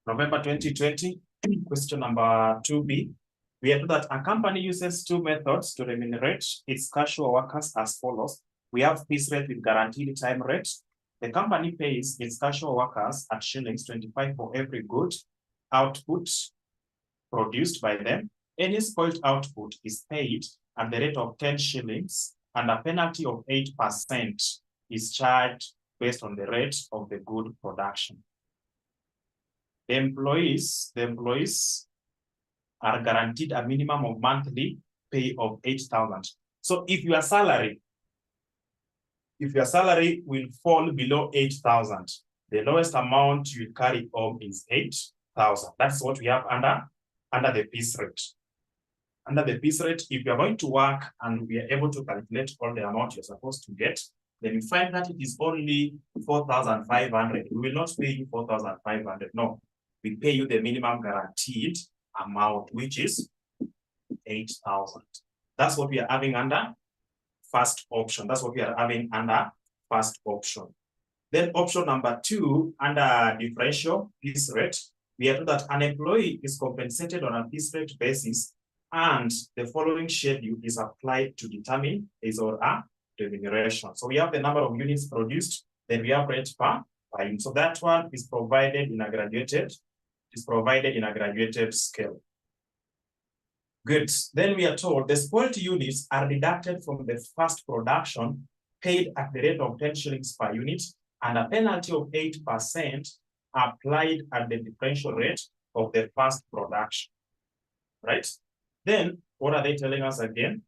November 2020, question number 2b. We have that a company uses two methods to remunerate its casual workers as follows. We have piece rate with guaranteed time rate. The company pays its casual workers at shillings 25 for every good output produced by them. Any spoiled output is paid at the rate of 10 shillings and a penalty of 8% is charged based on the rate of the good production. The employees are guaranteed a minimum of monthly pay of 8,000. So if your salary will fall below 8,000, the lowest amount you carry home is 8,000. That's what we have under the piece rate. Under the piece rate, if you are going to work and we are able to calculate all the amount you're supposed to get, then you find that it is only 4,500. We will not pay you 4,500. No, we pay you the minimum guaranteed amount, which is 8,000. That's what we are having under first option. That's what we are having under first option. Then option number 2, under differential piece rate, we are told that an employee is compensated on a piece rate basis and the following schedule is applied to determine his or her remuneration. So we have the number of units produced, then we have rate per unit. So that one is provided in a graduated, scale. Good. Then we are told the spoiled units are deducted from the first production, paid at the rate of 10 shillings per unit, and a penalty of 8% applied at the differential rate of the first production. Right? Then, what are they telling us again?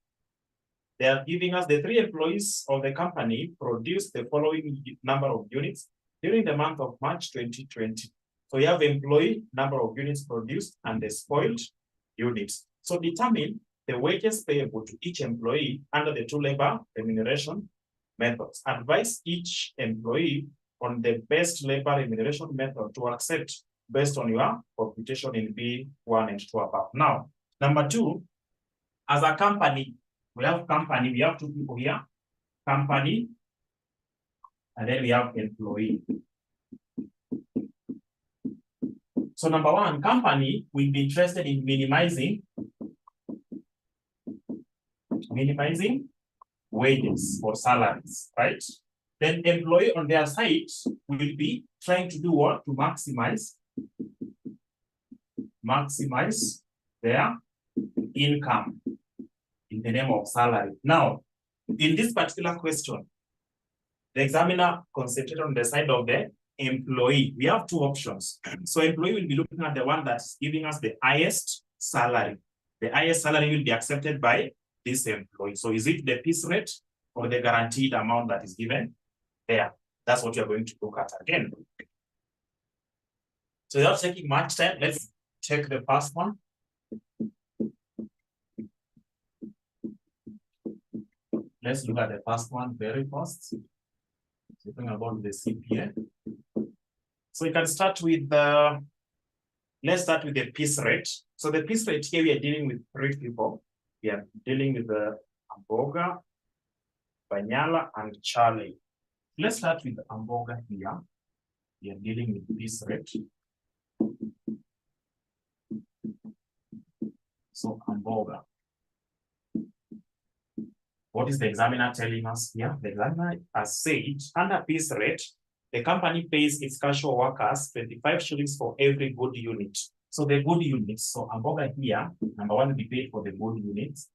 They are giving us the 3 employees of the company produced the following number of units during the month of March 2020. So you have employee number of units produced and the spoiled units. So determine the wages payable to each employee under the 2 labor remuneration methods. Advise each employee on the best labor remuneration method to accept based on your computation in B1 and 2 above. Now, number 2, as a company, we have 2 people here, company, and then we have employee. So number 1, company will be interested in minimizing wages or salaries, right? Then employee on their side will be trying to do what? To maximize their income in the name of salary. Now, in this particular question, the examiner concentrated on the side of the employee. We have 2 options. So employee will be looking at the one that's giving us the highest salary. The highest salary will be accepted by this employee. So is it the piece rate or the guaranteed amount that is given there? That's what you're going to look at again. So without taking much time, let's take the first one. Let's look at the first one very first. Talking about the CPA. So you can start with the, let's start with the piece rate. So the piece rate here, we are dealing with 3 people. We are dealing with the Amboga, Banyala, and Charlie. Let's start with the Amboga here. We are dealing with piece rate. So Amboga. What is the examiner telling us here? The examiner has said, under piece rate, the company pays its casual workers 25 shillings for every good unit. So the good units, so Amboga here, number 1 will be paid for the good units.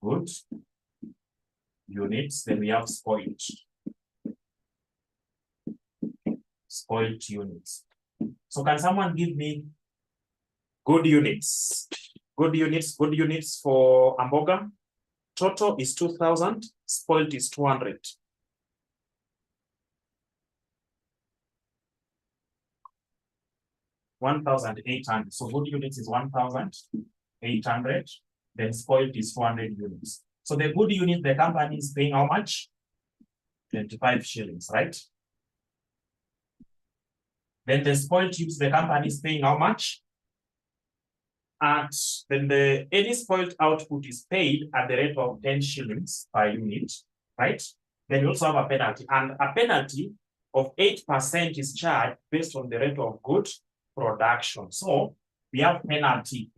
Good units, then we have spoiled. Spoiled units. So can someone give me good units? Good units for Amboga. Total is 2,000, spoiled is 200. $1,800. So good units is 1,800. Then spoiled is 400 units. So the good unit, the company is paying how much? 25 shillings, right? Then the spoiled units, the company is paying how much? Then any spoiled output is paid at the rate of 10 shillings per unit, right? Then you also have a penalty. And a penalty of 8% is charged based on the rate of good production. So we have penalty.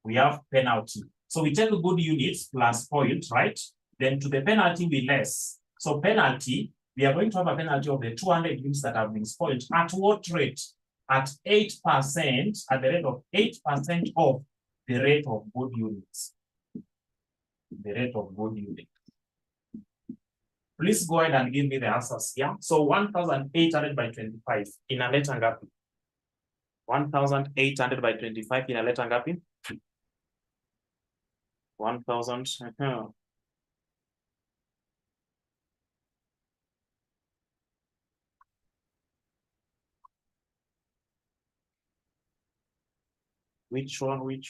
We have penalty. So we take good units plus point, right? Then to the penalty we less. So penalty, we are going to have a penalty of the 200 units that have been spoiled. At what rate? At 8%, at the rate of 8% of the rate of good units. The rate of good units. Please go ahead and give me the answers here. So 1,800 by 25 in a letter ngapi? 1,800 by 25 in a letter ngapi? 1,000. Which one?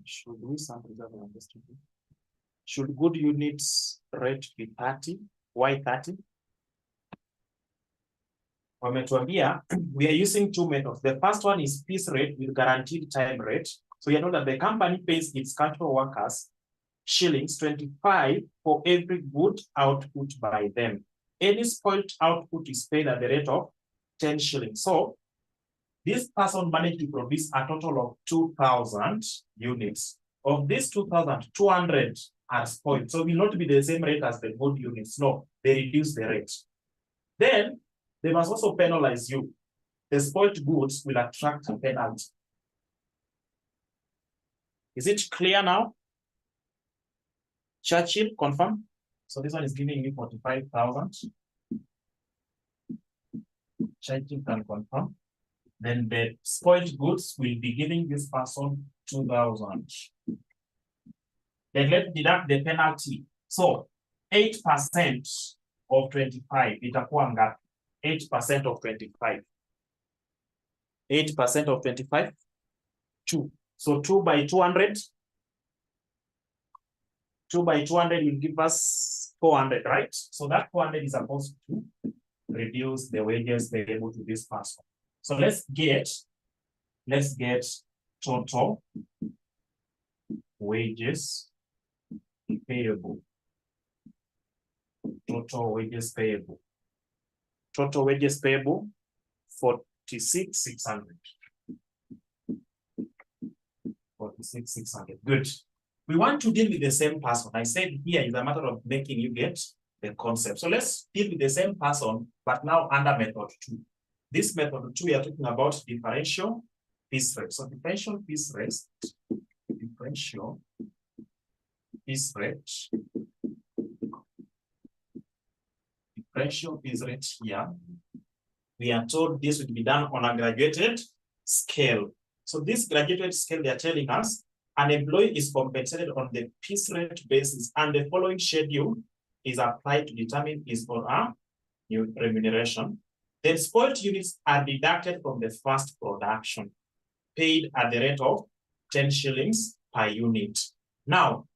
Should we sample that and understand? Should good units rate be 30? Why 30? Wametuambia, we are using two methods. The first one is piece rate with guaranteed time rate. So you know that the company pays its casual workers shillings 25 for every good output by them. Any spoiled output is paid at the rate of 10 shillings. So this person managed to produce a total of 2,000 units. Of these 2,000, 200 are spoiled. So it will not be the same rate as the good units. No, they reduce the rate. Then they must also penalize you. The spoiled goods will attract a penalty. Is it clear now? Churchill, confirm. So this one is giving you 45,000. Churchill can confirm. Then the spoiled goods will be giving this person 2,000. Then let's deduct the penalty. So 8% of 25, itakuwa ngapi? 8% of 25. 8% of 25, 2. So 2 by 200. 2 by 200 will give us 400, right? So that 400 is supposed to reduce the wages payable to this person. So let's get total wages payable. Total wages payable. Total wages payable, 46,600. 46,600. Good. We want to deal with the same person. I said here is a matter of making you get the concept. So let's deal with the same person, but now under method 2. This method 2, we are talking about differential piece rate. So differential piece rate here. We are told this would be done on a graduated scale. So this graduated scale, they are telling us an employee is compensated on the piece rate basis, and the following schedule is applied to determine his or her new remuneration. Then spoiled units are deducted from the first production, paid at the rate of 10 shillings per unit. Now,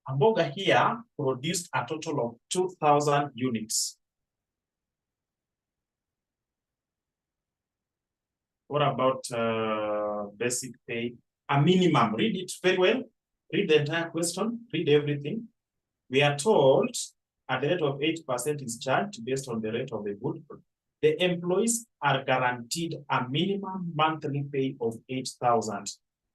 Amboga here produced a total of 2,000 units. What about basic pay? A minimum. Read it very well. Read the entire question. Read everything. We are told at the rate of 8% is charged based on the rate of the good. The employees are guaranteed a minimum monthly pay of 8,000.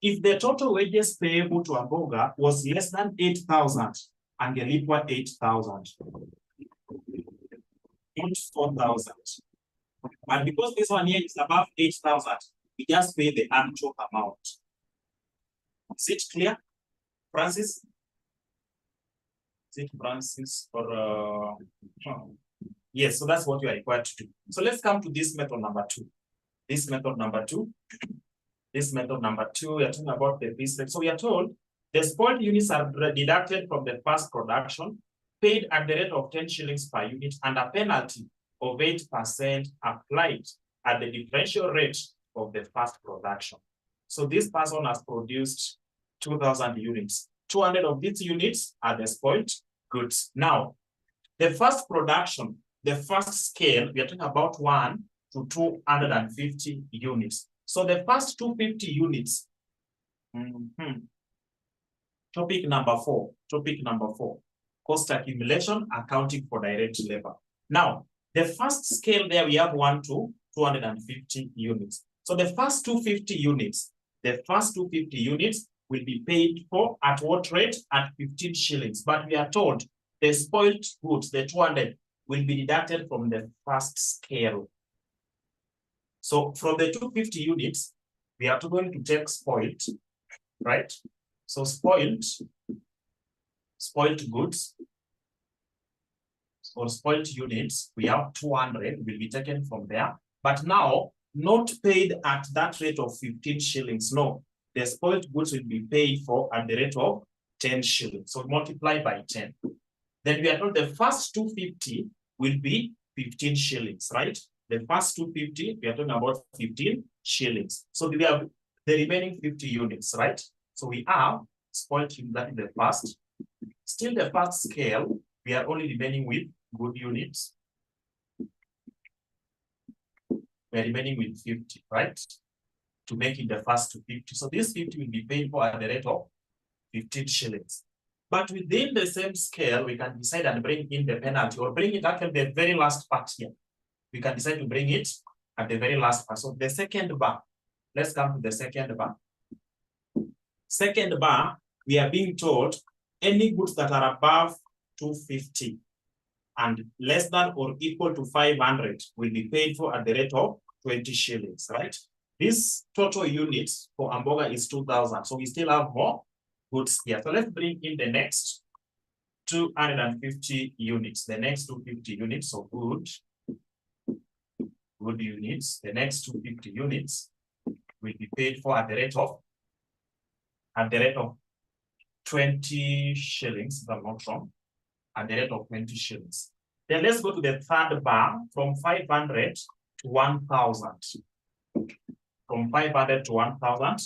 If the total wages payable to Amboga was less than 8,000, angelipwa 8,000. Not 4,000. And because this one here is above 8,000, we just pay the actual amount. Is it clear, Francis? Is it Francis or yes, so that's what you are required to do. So let's come to this method number 2. This method number 2, we are talking about the piece rate. So we are told the spoiled units are deducted from the first production, paid at the rate of 10 shillings per unit, and a penalty of 8% applied at the differential rate of the first production. So this person has produced 2,000 units. 200 of these units are the spoiled goods. Now, the first production, the first scale, we are talking about 1 to 250 units. So the first 250 units, topic number 4. cost accumulation, accounting for direct labor. Now, the first scale there, we have 1 to 250 units. So the first 250 units, will be paid for at what rate? At 15 shillings. But we are told the spoiled goods, the 200, will be deducted from the first scale. So from the 250 units, we are going to take spoiled, right? So spoiled goods or spoiled units, we have 200 will be taken from there. But now, not paid at that rate of 15 shillings. No, the spoiled goods will be paid for at the rate of 10 shillings. So multiply by 10. Then we are told the first 250 will be 15 shillings, right? The first 250, we are talking about 15 shillings. So we have the remaining 50 units, right? So we have spoiled units, that is the first. Still the first scale, we are only remaining with good units. We are remaining with 50, right? To make it the first 250. So this 50 will be paid for at the rate of 15 shillings. But within the same scale, we can decide and bring in the penalty or bring it at the very last part here. We can decide to bring it at the very last part. So the second bar, let's come to the second bar. Second bar, we are being told any goods that are above 250 and less than or equal to 500 will be paid for at the rate of 20 shillings, right? This total units for hamburger is 2,000. So we still have more goods here. So let's bring in the next 250 units. The next 250 units, so good units. The next 250 units will be paid for at the rate of 20 shillings, if I'm not wrong, at the rate of 20 shillings. Then let's go to the third bar from 500 to 1,000. From 500 to 1,000,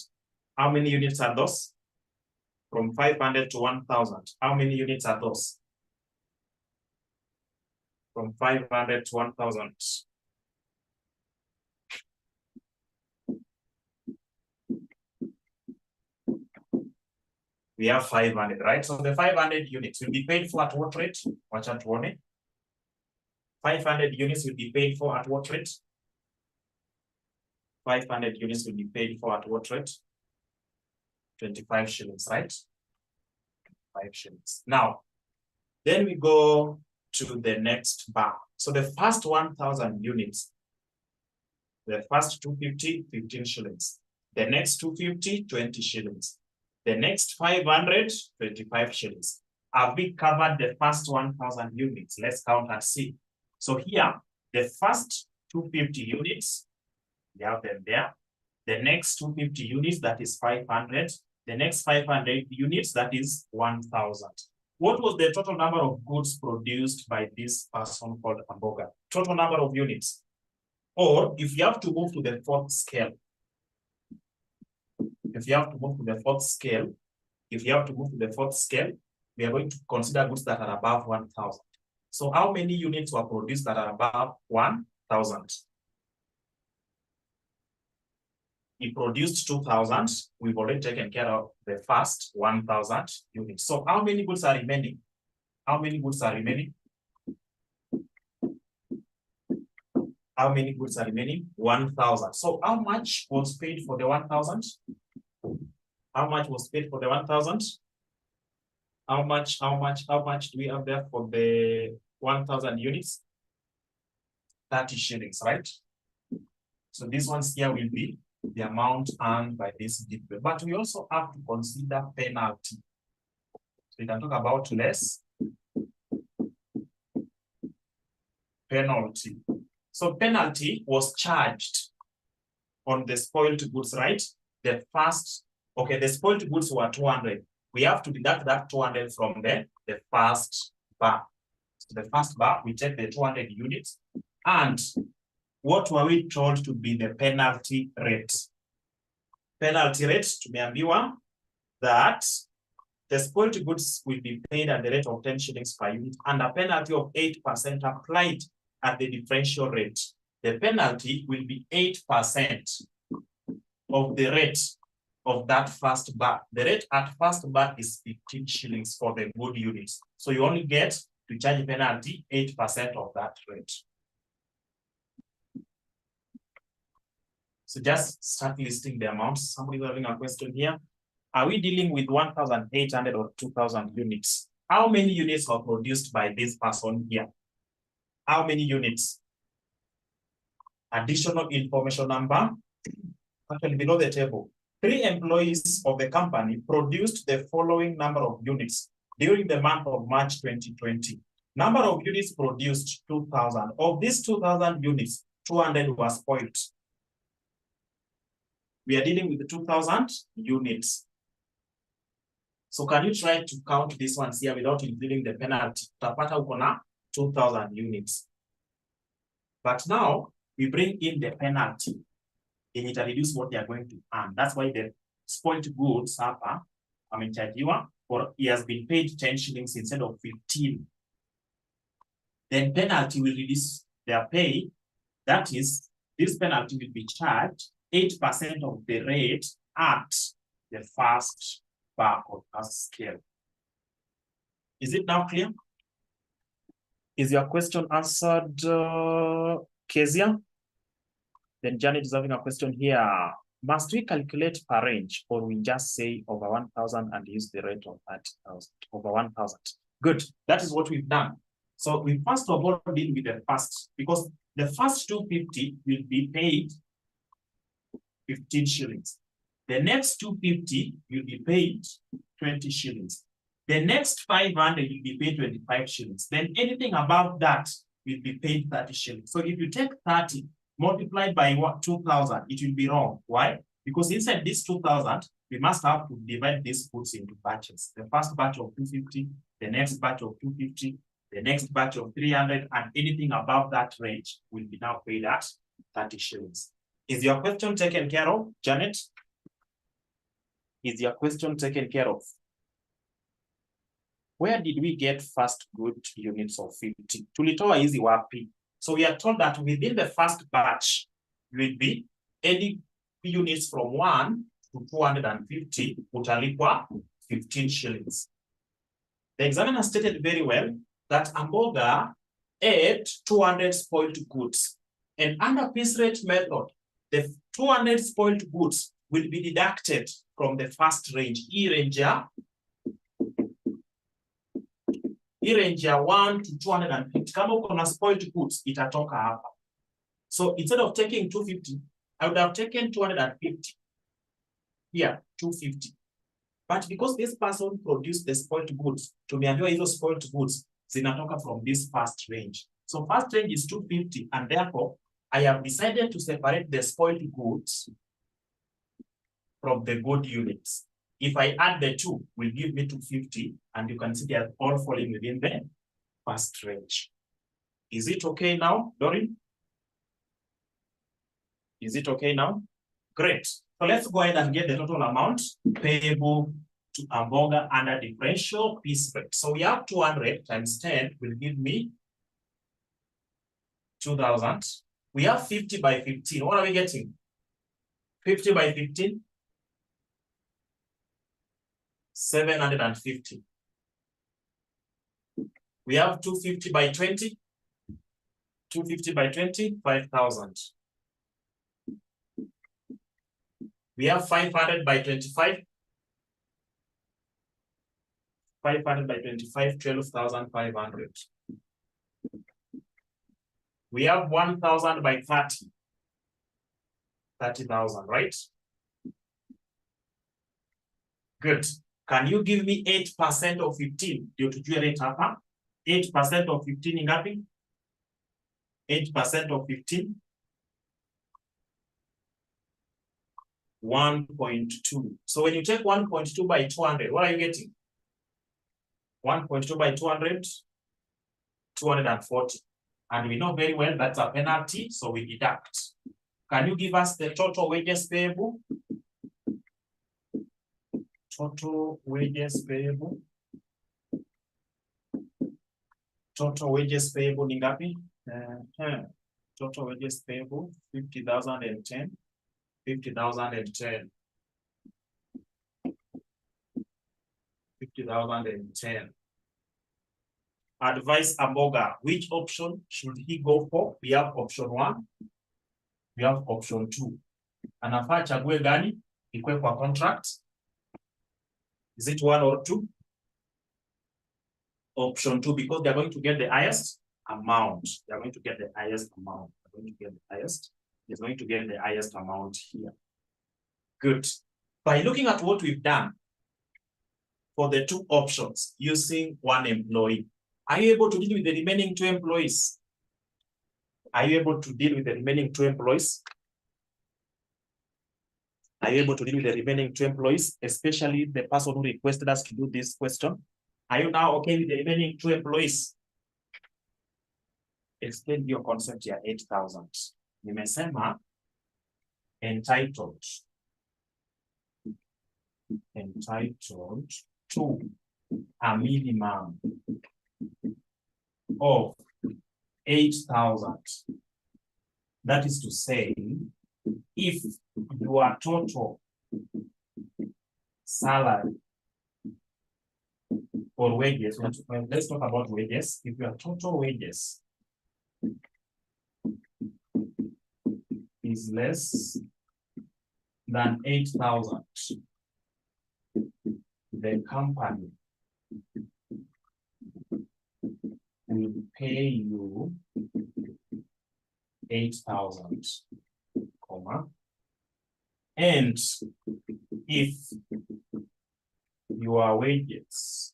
how many units are those? From 500 to 1,000, how many units are those? From 500 to 1,000. We have 500, right? So the 500 units will be paid for at what rate? Watch out, 500 units will be paid for at what rate? 500 units will be paid for at what rate? 25 shillings, right? 5 shillings. Now, then we go to the next bar. So the first 1,000 units, the first 250, 15 shillings. The next 250, 20 shillings. The next 500, 25 shillings. Have we covered the first 1,000 units? Let's count and see. So here, the first 250 units, we have them there. The next 250 units, that is 500. The next 500 units, that is 1,000. What was the total number of goods produced by this person called hamburger? Total number of units. Or if you have to move to the fourth scale, we are going to consider goods that are above 1,000. So how many units were produced that are above 1,000? He produced 2,000. We've already taken care of the first 1,000 units. So how many goods are remaining? How many goods are remaining? 1,000. So how much was paid for the 1,000? How much was paid for the 1,000? How much do we have there for the 1,000 units? 30 shillings, right? So these ones here will be the amount earned by this individual. But we also have to consider penalty. So we can talk about less penalty. So penalty was charged on the spoiled goods, right? The spoiled goods were 200. We have to deduct that 200 from the first bar. So the first bar, we take the 200 units. And what were we told to be the penalty rate? Penalty rate, tumeambiwa that the spoiled goods will be paid at the rate of 10 shillings per unit and a penalty of 8% applied at the differential rate. The penalty will be 8% of the rate of that first batch. The rate at first batch is 15 shillings for the good units. So you only get to charge penalty 8% of that rate. So just start listing the amounts. Somebody's having a question here. Are we dealing with 1,800 or 2,000 units? How many units are produced by this person here? How many units? Additional information number, actually below the table. 3 employees of the company produced the following number of units during the month of March 2020. Number of units produced, 2,000. Of these 2,000 units, 200 were spoiled. We are dealing with 2,000 units. So can you try to count this one here without including the penalty? Utapata uko na 2,000 units. But now we bring in the penalty and it will reduce what they are going to earn. That's why the spoiled goods hapa amechajiwa or he has been paid 10 shillings instead of 15. Then penalty will reduce their pay. That is, this penalty will be charged 8% of the rate at the first bar or first scale. Is it now clear? Is your question answered, Kezia? Then Janet is having a question here. Must we calculate per range or we just say over 1,000 and use the rate of 30,000 over 1,000? Good, that is what we've done. So we first of all deal with the first, because the first 250 will be paid 15 shillings. The next 250 will be paid 20 shillings. The next 500 will be paid 25 shillings. Then anything above that will be paid 30 shillings. So if you take 30 multiplied by what 2,000, it will be wrong. Why? Because inside this 2,000, we must have to divide these goods into batches. The first batch of 250, the next batch of 250, the next batch of 300, and anything above that range will be now paid at 30 shillings. Is your question taken care of, Janet? Is your question taken care of? Where did we get first good units of 50? Tulitoa hizi wapi? So we are told that within the first batch will be any units from 1 to 250 utalipwa 15 shillings. The examiner stated very well that Amboga ate 200 spoiled goods. And under piece rate method, the 200 spoiled goods will be deducted from the first range. Range 1 to 250. Kama uko na spoiled goods, itatoka hapa. So instead of taking 250, I would have taken 250. Here, 250. But because this person produced the spoiled goods, tumeambiwa hizo spoiled goods zinatoka from this first range. So first range is 250, and therefore I have decided to separate the spoiled goods from the good units. If I add the two, will give me 250, and you can see they are all falling within the first range. Is it okay now, Dorin? Is it okay now? Great. So let's go ahead and get the total amount payable to Amboga under differential piece rate. So we have 200 times 10 will give me 2,000. We have 50 by 15. What are we getting? 50 by 15? 750. We have 250 by 20. 250 by 20, 5,000. We have 500 by 25. 500 by 25, 12,500. We have 1,000 by 30. 30,000, right? Good. Can you give me 8% of 15? Ndio tujue rate hapa. 8% of 15 ni ngapi? 8% of 15. 1.2. So when you take 1.2 by 200, what are you getting? 1.2 by 200, 240. And we know very well that's a penalty, so we deduct. Can you give us the total wages payable? Total wages payable. Total wages payable ni ngapi? Total wages payable 50,010. 50,010. 50,010. Advise Amoga, which option should he go for? We have option 1, we have option 2. Anafaa chague gani? Ikwe kwa contract. Is it 1 or 2? Option 2, because they're going to get the highest amount. They're going to get the highest amount. They're going to get the highest. He's going to get the highest amount here. Good. By looking at what we've done for the 2 options using 1 employee, are you able to deal with the remaining 2 employees? Are you able to deal with the remaining 2 employees? Are you able to deal with the remaining 2 employees, especially the person who requested us to do this question? Are you now okay with the remaining 2 employees? Explain your concept here, 8,000. Nimesema entitled to a minimum of 8,000. That is to say, if your total salary or wages, let's talk about wages. If your total wages is less than 8,000, the company will pay you 8,000, and if your wages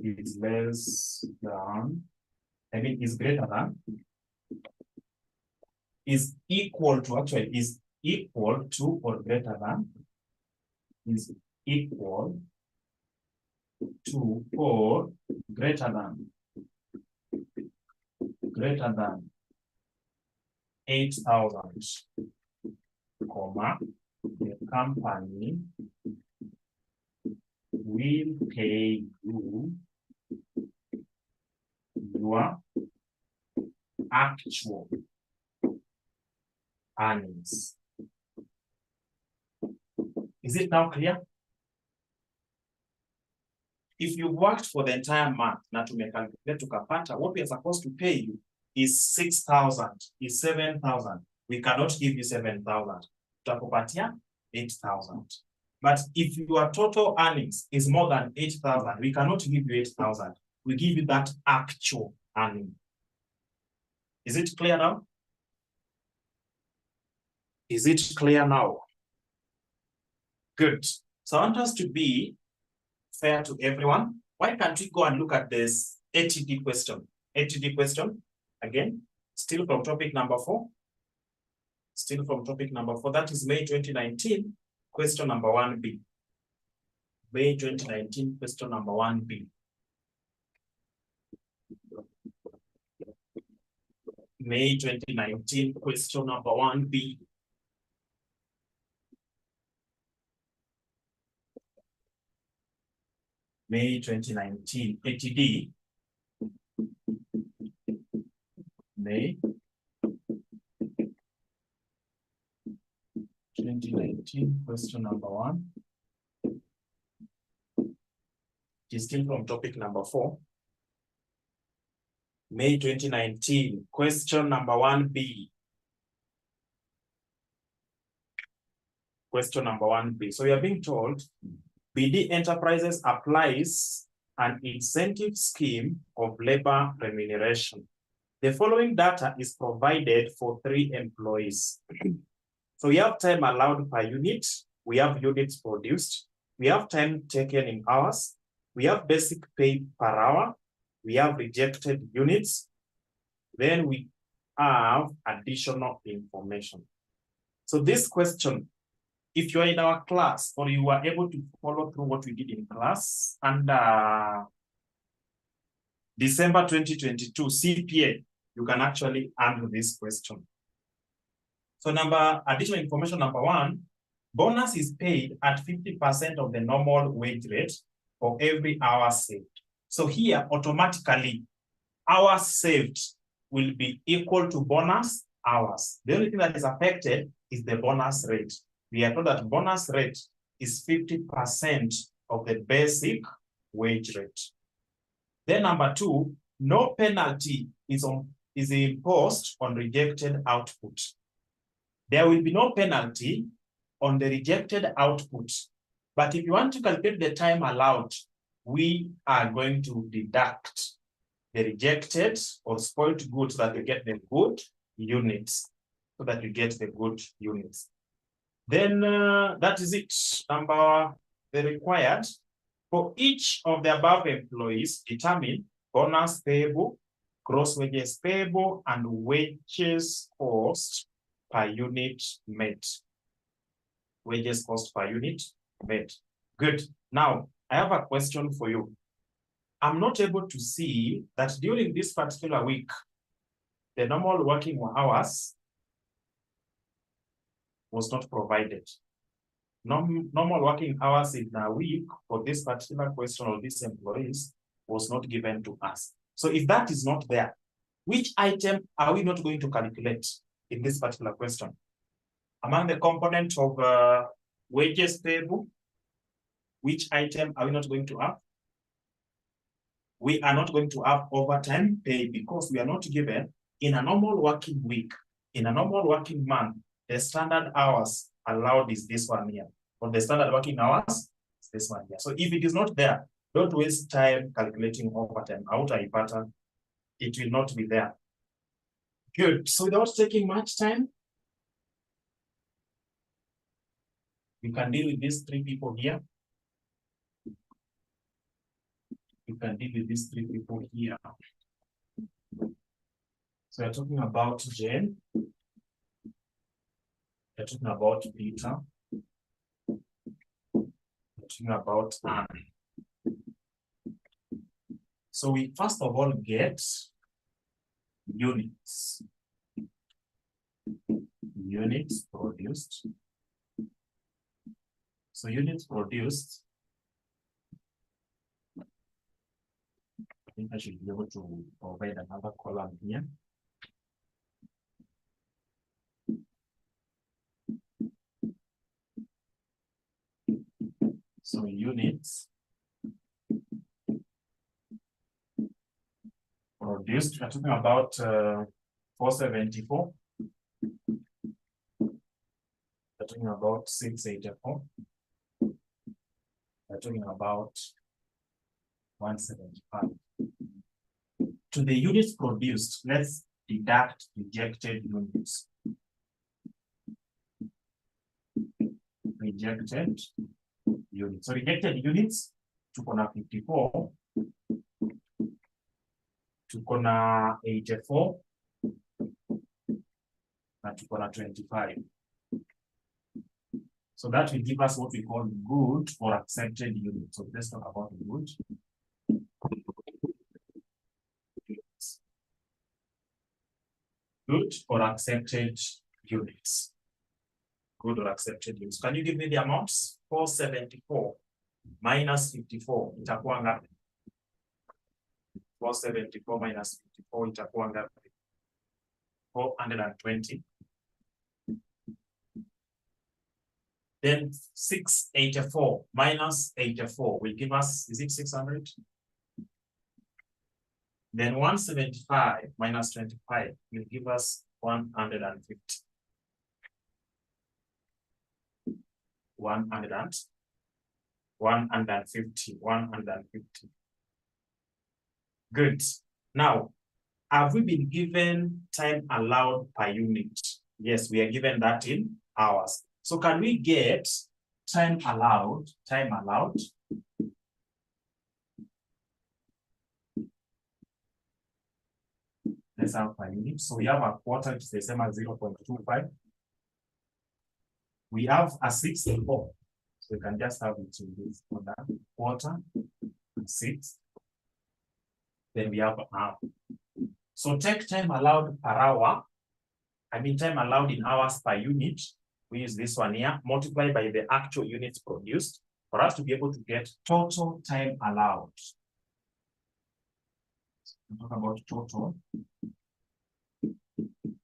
is less than, is greater than, is equal to, actually is equal to or greater than, is equal to or greater than 8,000, the company will pay you your actual earnings. Is it now clear? If you worked for the entire month, na tumecalculate tukapata, what we are supposed to pay you is 6,000, is 7,000. We cannot give you 7,000. Tutakupatia 8,000. But if your total earnings is more than 8,000, we cannot give you 8,000. We give you that actual earning. Is it clear now? Is it clear now? Good. So I want us to be fair to everyone. Why can't we go and look at this ATD question? ATD question, again, still from topic number 4. Still from topic number 4. That is May 2019, question number 1B. May 2019, question number 1B. May 2019, question number 1B. May 2019, ATD. May 2019, question number 1. It is still from topic number 4. May 2019, question number 1B. Question number 1B. So we are being told BD Enterprises applies an incentive scheme of labor remuneration. The following data is provided for 3 employees. So we have time allowed per unit, we have units produced, we have time taken in hours, we have basic pay per hour, we have rejected units, then we have additional information. So this question, if you are in our class or you are able to follow through what we did in class under December 2022 CPA, you can actually answer this question. So additional information number 1, bonus is paid at 50% of the normal wage rate for every hour saved. So here, automatically, hours saved will be equal to bonus hours. The only thing that is affected is the bonus rate. We are told that bonus rate is 50% of the basic wage rate. Then number 2, no penalty is imposed on rejected output. There will be no penalty on the rejected output. But if you want to calculate the time allowed, we are going to deduct the rejected or spoiled goods so that you get the good units. So that you get the good units. Then that is it. The required. For each of the above employees, determine bonus payable, gross wages payable, and wages cost per unit met. Wages cost per unit met. Good. Now, I have a question for you. I'm not able to see that during this particular week, the normal working hours was not provided. Normal working hours in a week for this particular question or these employees was not given to us. So if that is not there, which item are we not going to calculate in this particular question? Among the components of wages payable, which item are we not going to have? We are not going to have overtime pay because we are not given in a normal working week, in a normal working month, the standard hours allowed is this one here. For the standard working hours, it's this one here. So if it is not there, don't waste time calculating overtime. Outer pattern, it will not be there. Good. So without taking much time, you can deal with these 3 people here. You can deal with these 3 people here. So we're talking about Jane. We're talking about Peter. We're talking about Anne. So we first of all get units. Units produced. So units produced. I think I should be able to provide another column here. So units produced, we're talking about 474. We're talking about 684. We're talking about 175. To the units produced, let's deduct rejected units. Rejected units. So rejected units, tuko na 54, tuko na 84, na tuko na 25. So that will give us what we call good or accepted units. So let's talk about good. Good or accepted units. Good or accepted units. Can you give me the amounts? 474 minus 54 itakuwa ngapi? 474 minus 54 itakuwa ngapi? 420. Then 684 minus 84 will give us, is it 600? Then 175 minus 25 will give us 150. 150. Good. Now, have we been given time allowed per unit? Yes, we are given that in hours. So can we get time allowed? Let's have per unit. So we have a quarter, which is the same as 0.25. We have a 64. So we can just have it in this order. Quarter, 6. Then we have half. So take time allowed per hour. I mean time allowed in hours per unit. We use this one here, multiply by the actual units produced for us to be able to get total time allowed. So we talk about total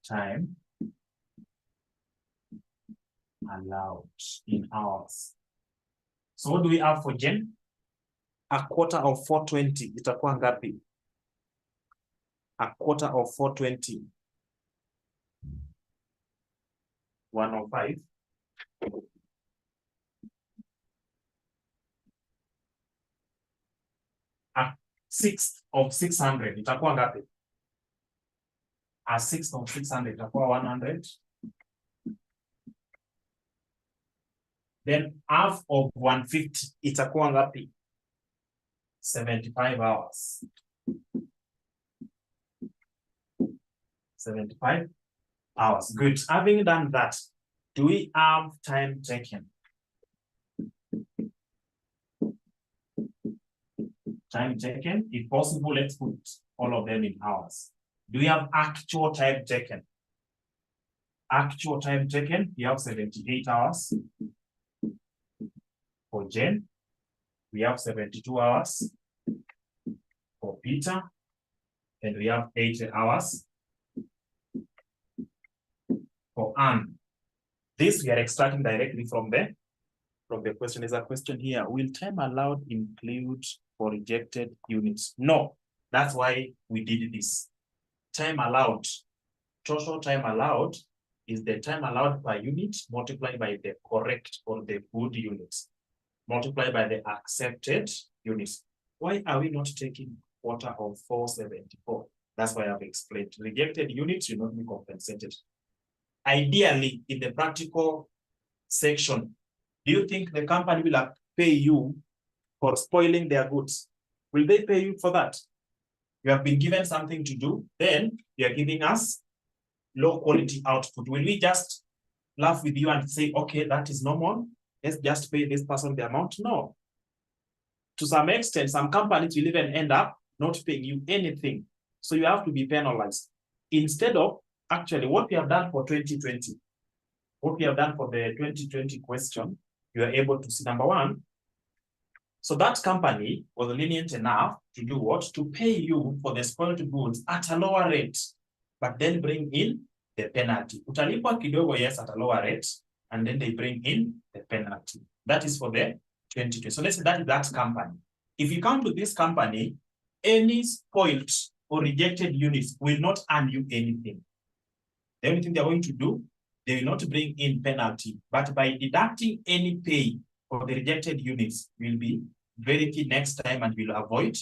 time allowed in hours. So what do we have for Jen? A quarter of 420 itakuwa ngapi? A quarter of 420. 105. A sixth of 600 itakuwa ngapi? A sixth of 600 itakuwa 100. Then half of 150 itakuwa ngapi? 75 hours. 75 hours. Good. Having done that, do we have time taken? Time taken, if possible, let's put all of them in hours. Do we have actual time taken? Actual time taken, we have 78 hours. For Jen, we have 72 hours. For Peter, and we have 80 hours. For Anne, this we are extracting directly from the question. There's a question here. Will time allowed include for rejected units? No, that's why we did this. Time allowed, total time allowed is the time allowed per unit multiplied by the correct or the good units, multiplied by the accepted units. Why are we not taking quarter of 474? That's why I've explained. Rejected units will not be compensated. Ideally, in the practical section, do you think the company will pay you for spoiling their goods? Will they pay you for that? You have been given something to do, then you are giving us low quality output. Will we just laugh with you and say, okay, that is normal, let's just pay this person the amount? No. To some extent, some companies will even end up not paying you anything. So you have to be penalized. Instead of, actually, what we have done for 2020, what we have done for the 2020 question, you are able to see, number one, so that company was lenient enough to do what? To pay you for the spoiled goods at a lower rate, but then bring in the penalty. Utalipwa kidogo, yes, at a lower rate, and then they bring in the penalty. That is for the 2020. So let's say that is that company. If you come to this company, any spoiled or rejected units will not earn you anything. The only thing they're going to do, they will not bring in penalty, but by deducting any pay for the rejected units will be very key next time and will avoid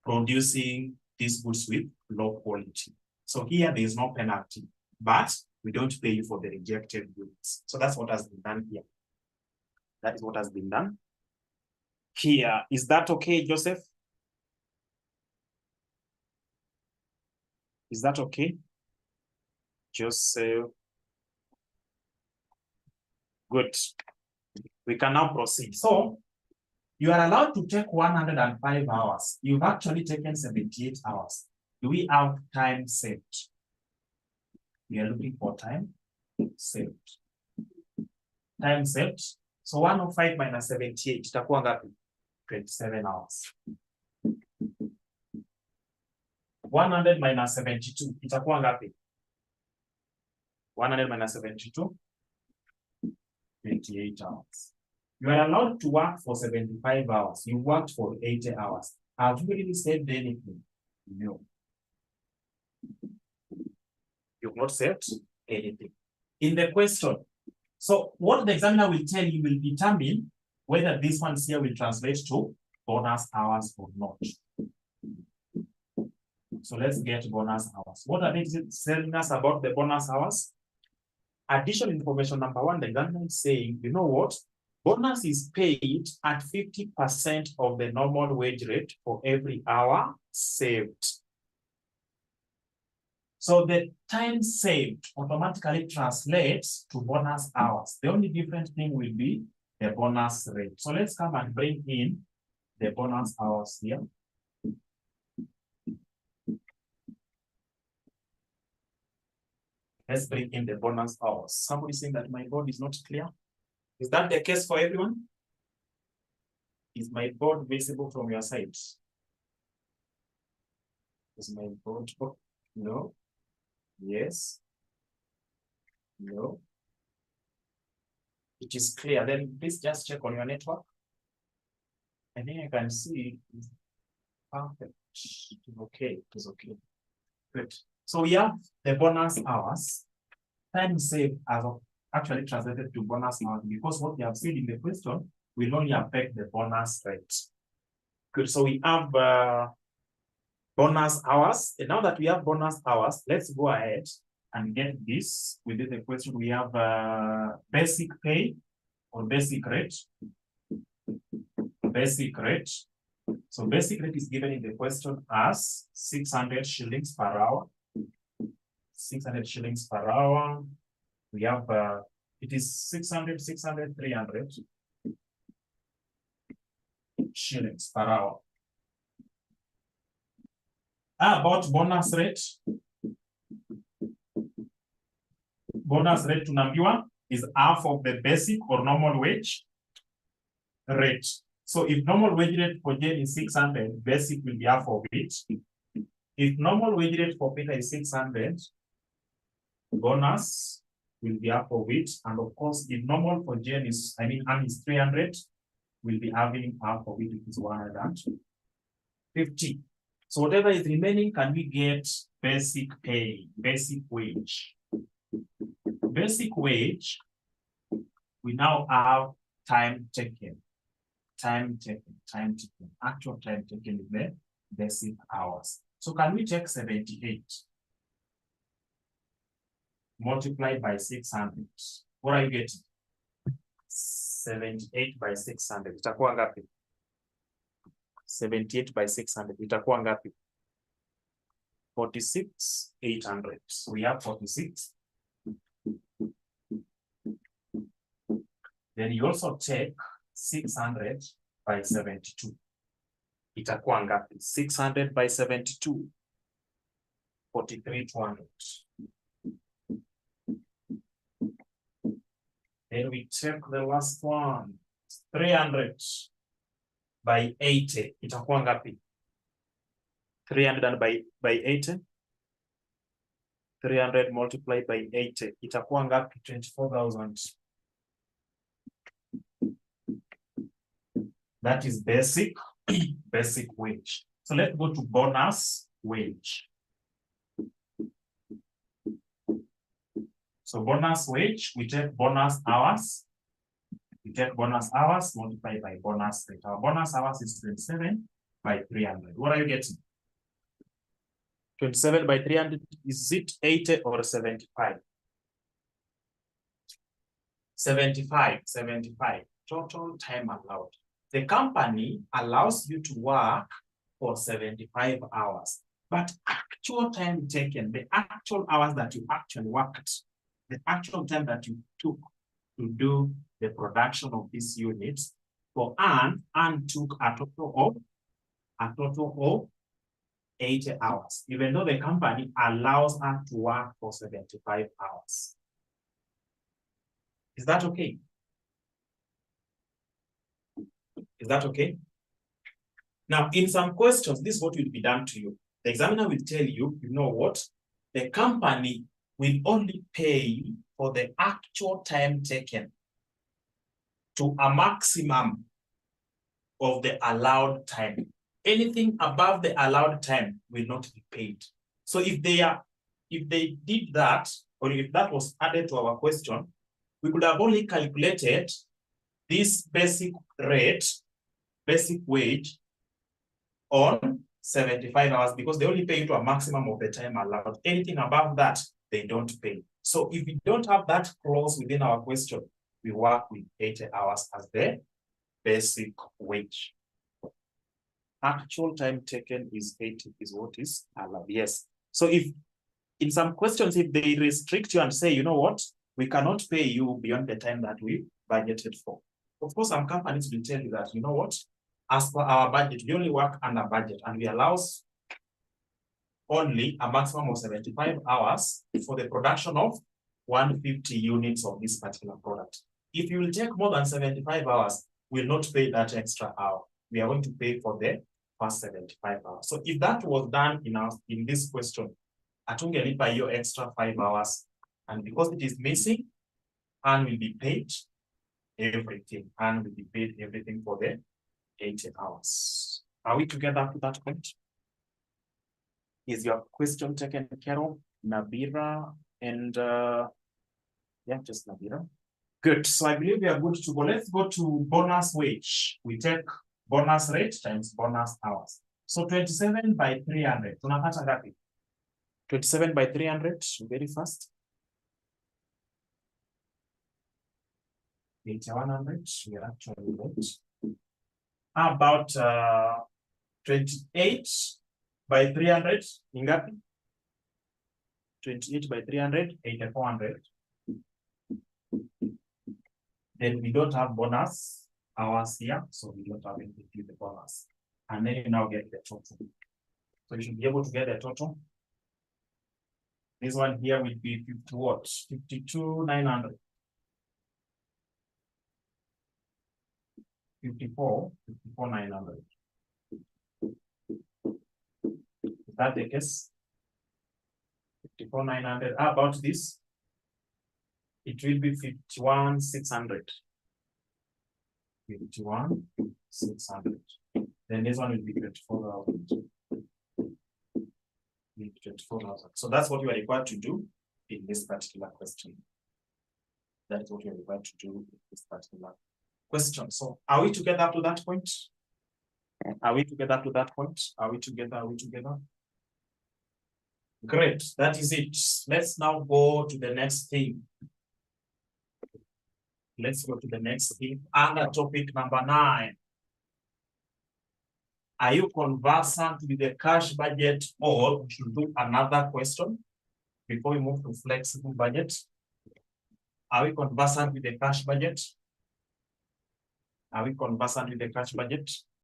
producing these goods with low quality. So here there is no penalty, but we don't pay you for the rejected units. So that's what has been done here. That is what has been done here. Is that okay, Joseph? Is that okay? Joseph. Good. We can now proceed. So you are allowed to take 105 hours. You've actually taken 78 hours. Do we have time saved? We are looking for time saved. Time saved. So 105 minus 78 itakuwa ngapi? 27 hours. 100 minus 72 itakuwa ngapi? 100 minus 72, 28 hours. You are allowed to work for 75 hours. You worked for 80 hours. Have you really saved anything? No. You've not saved anything. In the question, so what the examiner will tell you will determine whether this one here will translate to bonus hours or not. So let's get bonus hours. What are they telling us about the bonus hours? Additional information number one, the examiner is saying, you know what? Bonus is paid at 50% of the normal wage rate for every hour saved. So the time saved automatically translates to bonus hours. The only different thing will be the bonus rate. So let's come and bring in the bonus hours here. Let's bring in the bonus hours. Somebody saying that my board is not clear. Is that the case for everyone? Is my board visible from your side? Is my board? Oh, no. Yes. No. It is clear. Then please just check on your network. I think I can see it's perfect. Okay, it's okay. Good. So we have the bonus hours. Time saved as of actually translated to bonus hours because what we have seen in the question will only affect the bonus rate. Good. So we have bonus hours. And now that we have bonus hours, let's go ahead and get this. Within the question, we have basic pay or basic rate. Basic rate. So basic rate is given in the question as 600 shillings per hour. 600 shillings per hour. We have, it is 600, 600, 300 shillings per hour. About bonus rate. Bonus rate tunaambiwa is half of the basic or normal wage rate. So if normal wage rate for Jane is 600, basic will be half of it. If normal wage rate for Peter is 600, bonus will be half of it. And of course, if normal for Jane is, Anne is 300, we'll be having half of it, which is 150. So whatever is remaining, can we get basic pay, basic wage? Basic wage, we now have time taken. Time taken, actual time taken in the basic hours. So can we take 78 multiplied by 600? What are you getting? 78 by 600. Itakuwa ngapi? 78 by 600. Itakuwa ngapi? 46,800. So we have 46. Then you also take 600 by 72. Itakuwa ngapi? 600 by 72. 43,200. Then we take the last one. 300 by 80. Itakuwa ngapi? 300 by 80. 300 multiplied by 80. Itakuwa ngapi? 24,000. That is basic, basic wage. So let's go to bonus wage. So bonus wage, we take bonus hours. We take bonus hours multiplied by bonus rate. Our bonus hours is 27 by 300. What are you getting? 27 by 300, is it 80 or 75? 75. Total time allowed. The company allows you to work for 75 hours, but actual time taken, the actual hours that you actually worked, the actual time that you took to do the production of these units, for Anne took a total of 80 hours, even though the company allows her to work for 75 hours. Is that okay? Is that okay? Now, in some questions, this is what will be done to you. The examiner will tell you, you know what? The company will only pay for the actual time taken to a maximum of the allowed time. Anything above the allowed time will not be paid. So if they did that, or if that was added to our question, we could have only calculated this basic rate, basic wage on 75 hours because they only pay you to a maximum of the time allowed. Anything above that, they don't pay. So if we don't have that clause within our question, we work with 80 hours as the basic wage. Actual time taken is 80 is what is allowed. Yes. So if in some questions, if they restrict you and say, you know what, we cannot pay you beyond the time that we budgeted for. Of course, some companies will tell you that, you know what, as per our budget, we only work under budget and we allow only a maximum of 75 hours for the production of 150 units of this particular product. If you will take more than 75 hours, we will not pay that extra hour. We are going to pay for the first 75 hours. So if that was done in this question, atungelipa hiyo extra 5 hours, and because it is missing, and will be paid everything, and will be paid everything for the 80 hours. Are we together up to that point? Is your question taken care of, Nabira and yeah, just Nabira? Good. So I believe we are good to go. Let's go to bonus wage. We take bonus rate times bonus hours. So 27 by 300. Tunapata ngapi? 27 by 300, very fast. 8100, we are actually right. How about 28 by 300, ngapi? 28 by 300, 8400. Then we don't have bonus hours here, so we don't have anything to do the bonus. And then you now get the total. So you should be able to get the total. This one here will be 50 what? 52,900. 54,900. Is that the case? 54,900. How about this? It will be 51,600. 51,600. Then this one will be 24,000. 24,000. So that's what you are required to do in this particular question. That's what you are required to do in this particular question. So are we together up to that point? Are we together up to that point? Are we together? Are we together? Great. That is it. Let's now go to the next thing. Let's go to the next thing. Under topic number 9. Are you conversant with the cash budget, or we should do another question before we move to flexible budget? Are we conversant with the cash budget? Are we conversant with the cash budget?